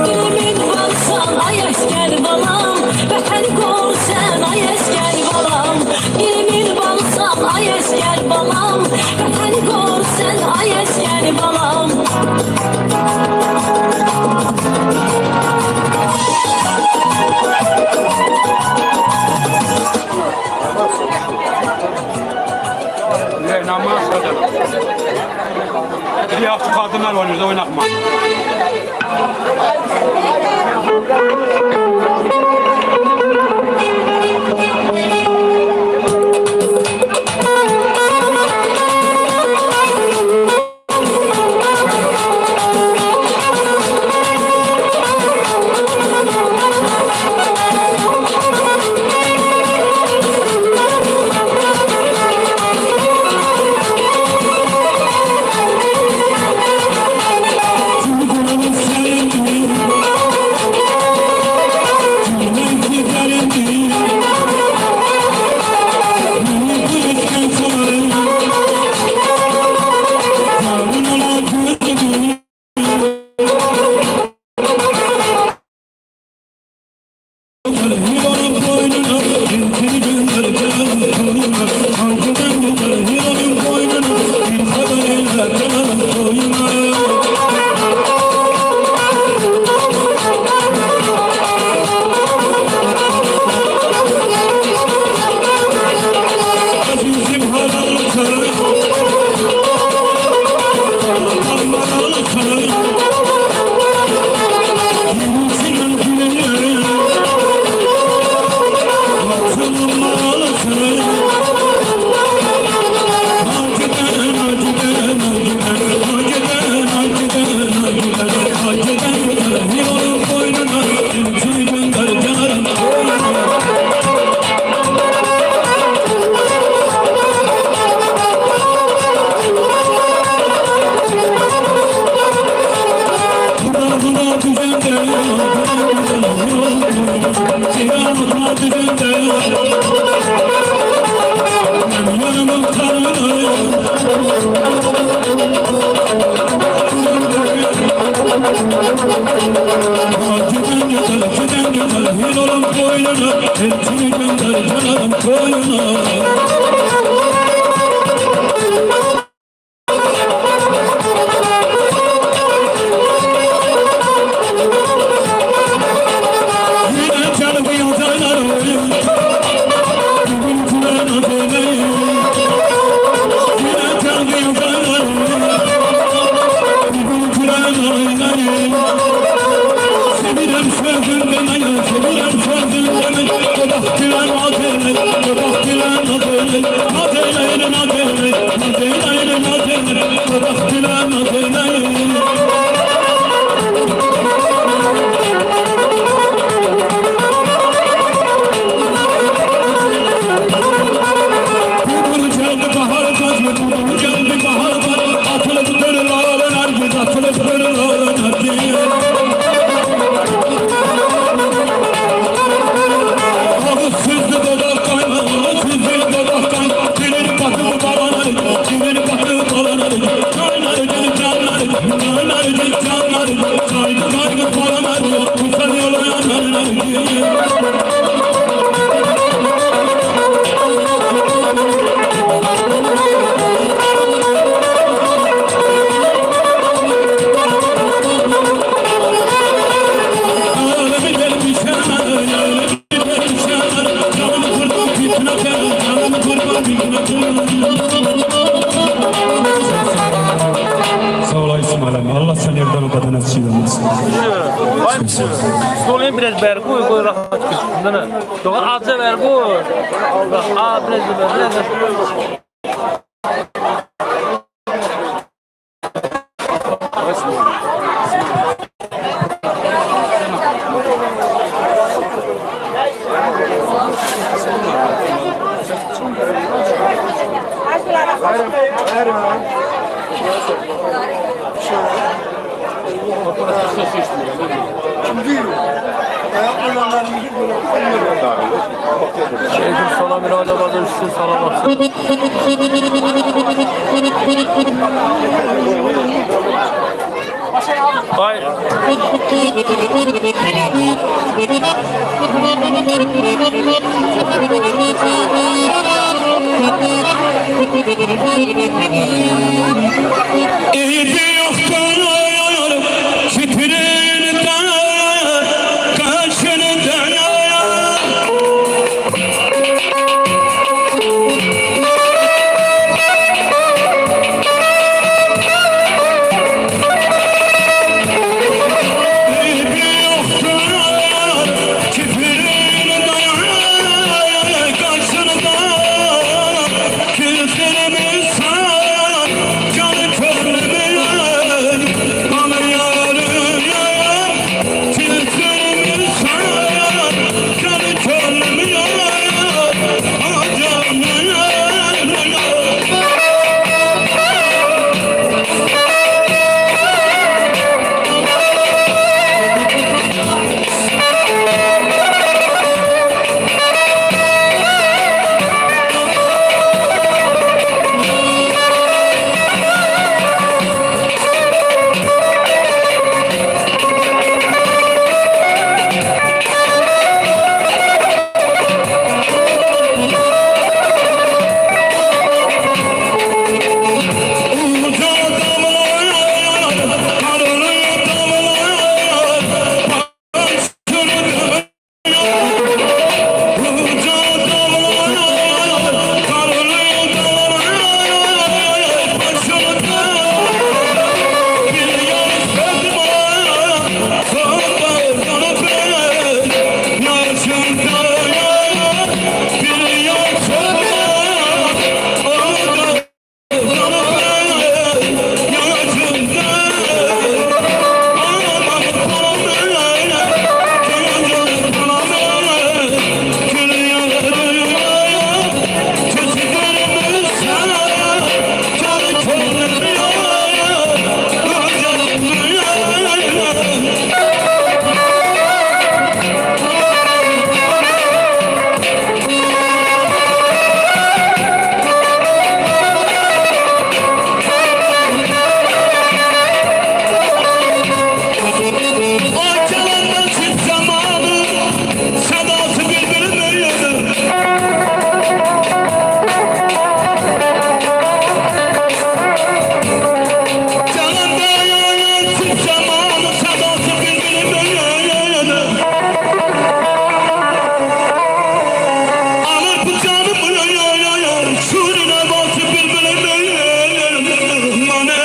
Dilimin balsam ay esker balam, vətən qol sən ay esker balam. Dilimin balsam ay esker balam, vətən qol sən ay esker balam. Namaz kadar. Bir yaxşı kadınlar oynuyoruz, oynatma. Allah sen yerden o kadar nasip eylesin. Stolayım biraz ver, koy rahat gitsin. Doğru ağaca ver, koy. Ağa biraz ver. Şeyhim sana bir acaba üstün salamat. Hayır. bu canımı sürüne batı birbirine mane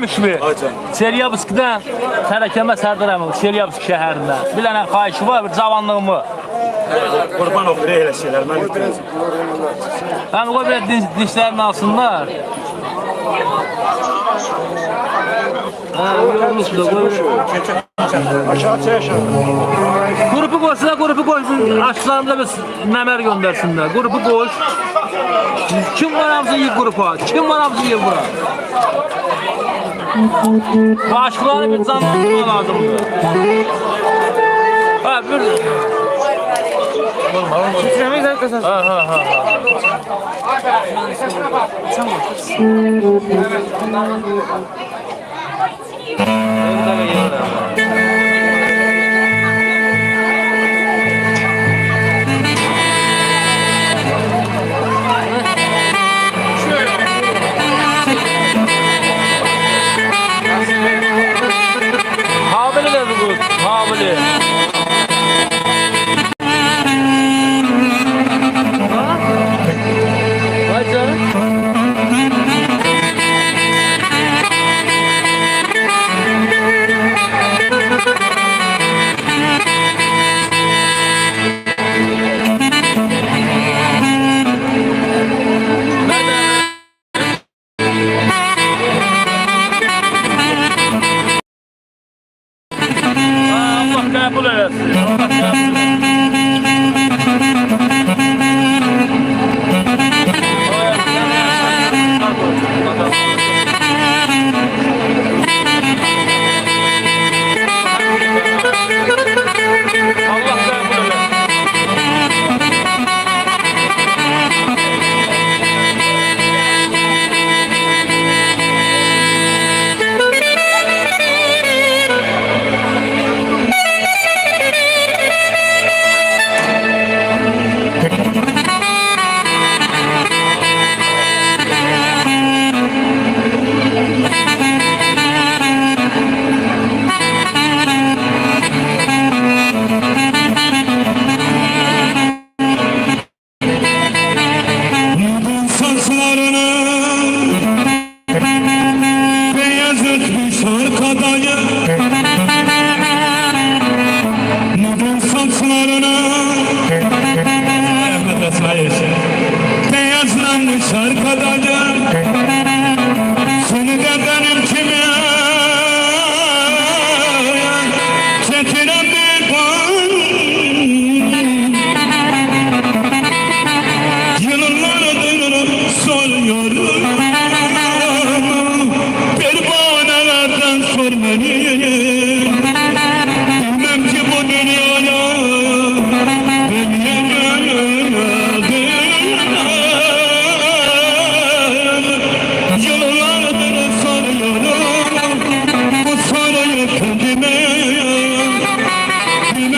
Müşmi. Çelyabinskdən tərəkəmə Sərdarəmov, Çelyabinsk şəhərindən. Bir dənə xahişi var, bir cavanlığımı. Qurban oxuyur elə şeylər, mən bitirəcəm. Həm qoy belə dişlərini alsınlar. Aşağı çeşen. Grupu qoysun, aşılarında bir nəmər göndərsinlər. Grupu qoy. Kim var hamısı yiyib qrupa? Kim var hamısı yiyib bura? Aşıqları bir canlandırma lazımdır. Ha, bir... Titremeyiz arkadaşlar. Ha. Habili de bu, habili. Vay canım. Allah kabul etsin. Allah kabul etsin. Allah kabul etsin.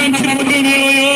Gelmezsen ki bu dünyaya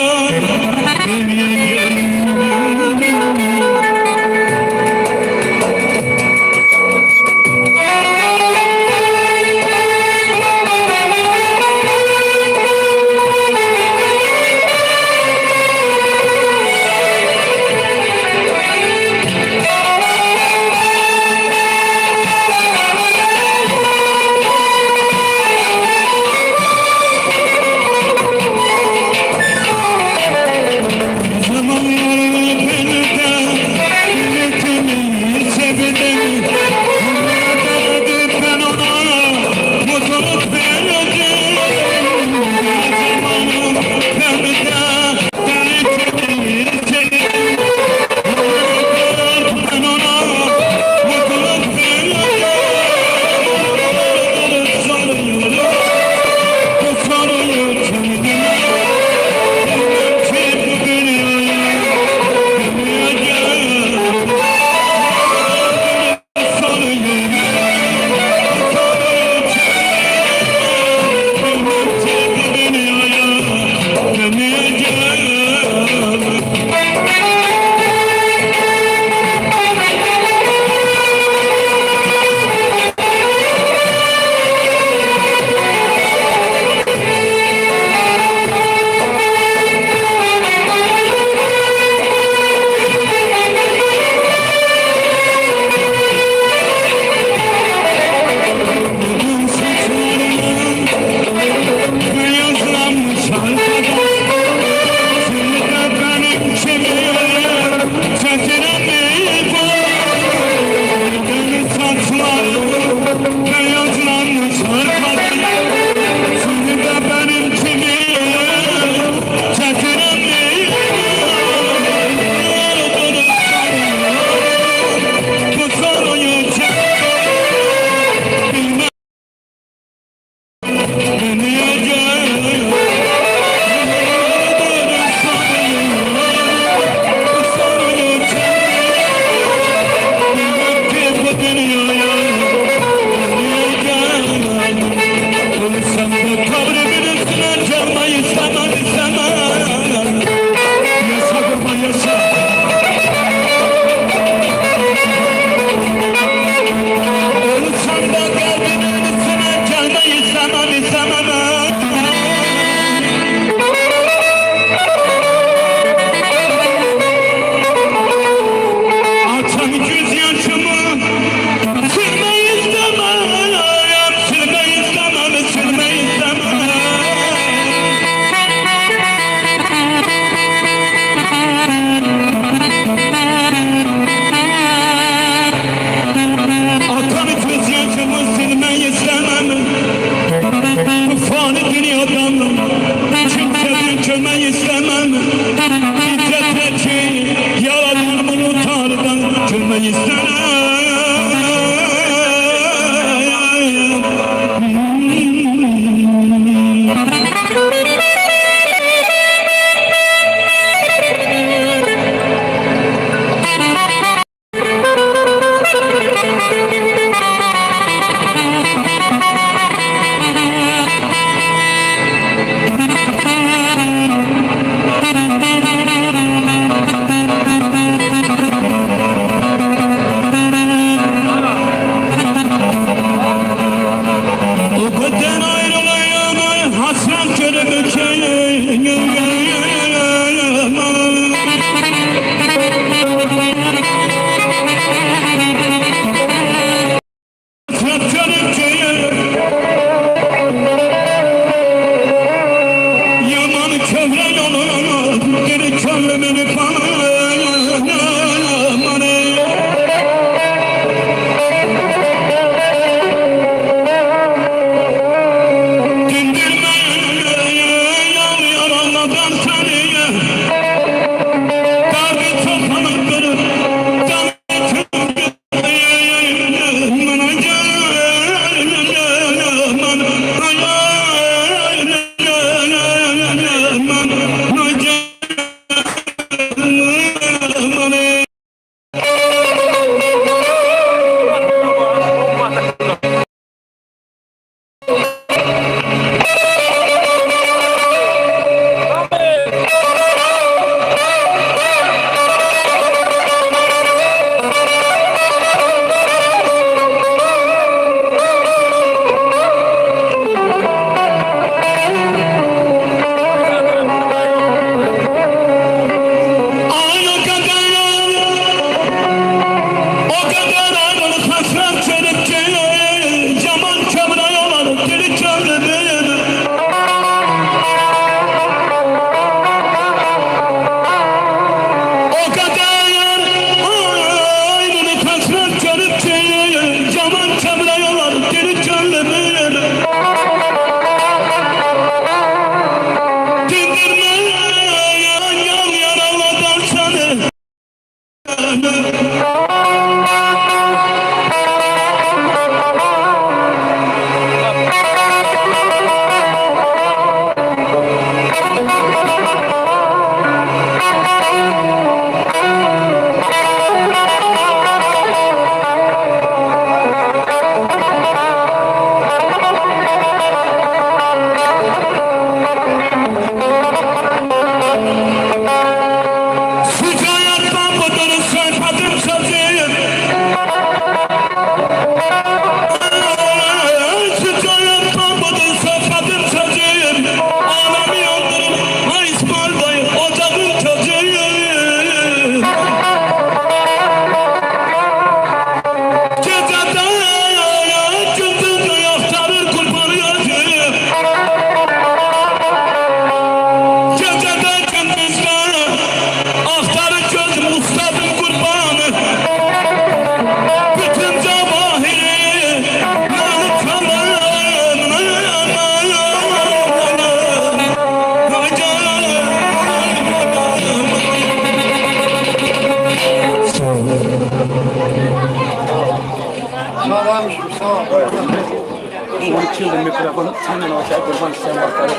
mikrofonu senden olacak kurban isteyen bakları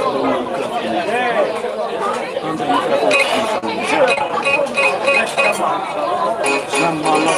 ancak mikrofonu sen Muhammed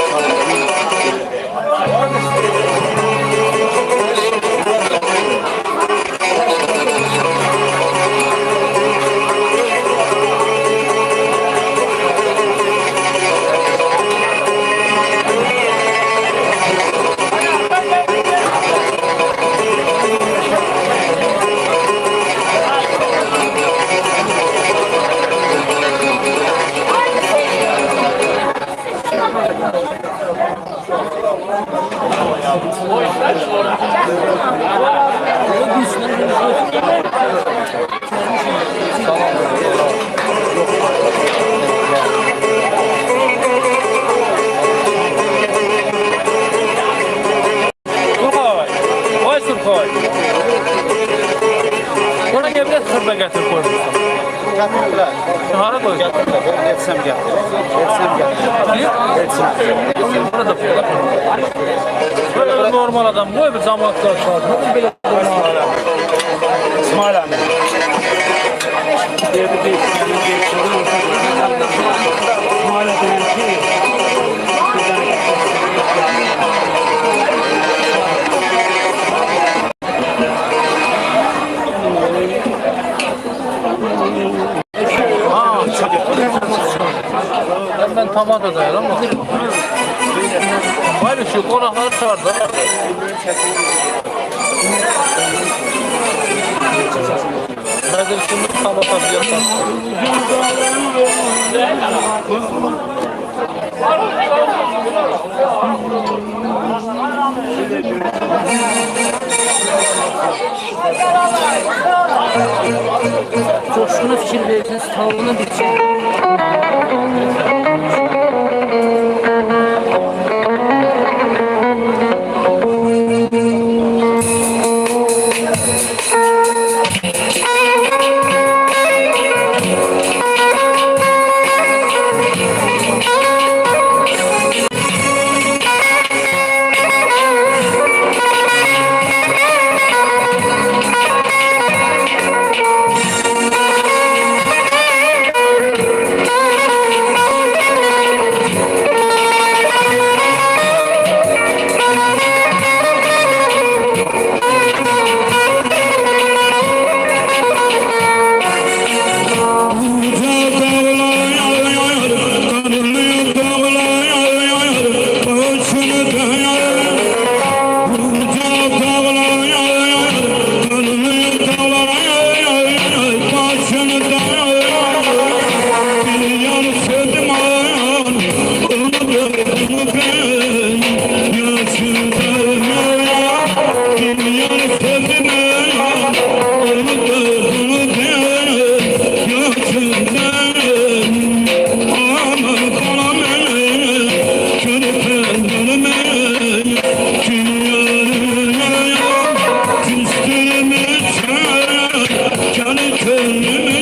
Vay Surkoy. Ona geblet xırda gətir qoymuşsan. Getirdiler. Hara qoy? Etsem getir. Etsem getir. Burada pula. Böyle normal adam bu bir zamanlar çaldı. Böyle İsmail abi. İsmail abi. ben tamam da değil ama. Hayır şu konakları çağırdı. Nedir şimdi tamam yapar. Coşkuna fikir verirsiniz, tavrına bitecek. Canı gönlüme